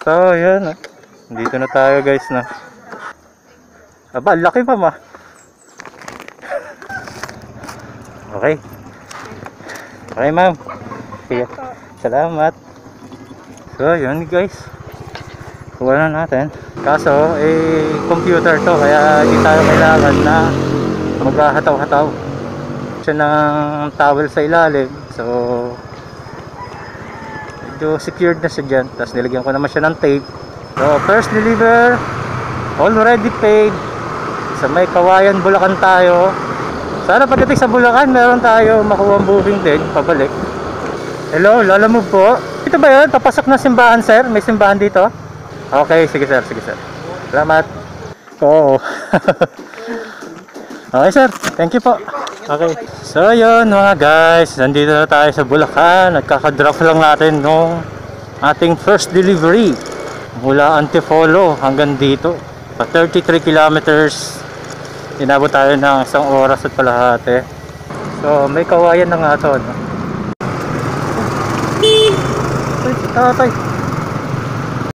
So, yun. Dito na tayo guys na. Aba, laki pa ma. Okay. Okay ma'am. Sige. Salamat. So, yun guys. Kuha na natin. Kaso, computer to. Kaya hindi tayo kailangan na maghahataw-hataw. Siya ng towel sa ilalim. So, medyo secured na siya dyan. Tapos nilagyan ko naman siya ng tape. So, first deliver. Already paid. Sa may Kawayan, Bulacan tayo. Sana pagdating sa Bulacan, meron tayo makuha ang booking din. Pabalik. Hello, lalamove po. Ito ba yun? Papasok na simbahan, sir? May simbahan dito? Okay, sige sir, sige sir. Salamat. Oo. Okay sir, thank you po. Okay. So yun mga guys, nandito na tayo sa Bulacan. Nagkaka-drop lang natin nung ating first delivery. Mula Antipolo hanggang dito. 33 kilometers. Inabot tayo ng 1 oras at kalahati. So may Kawayan na nga ito, no? Ay, tatay.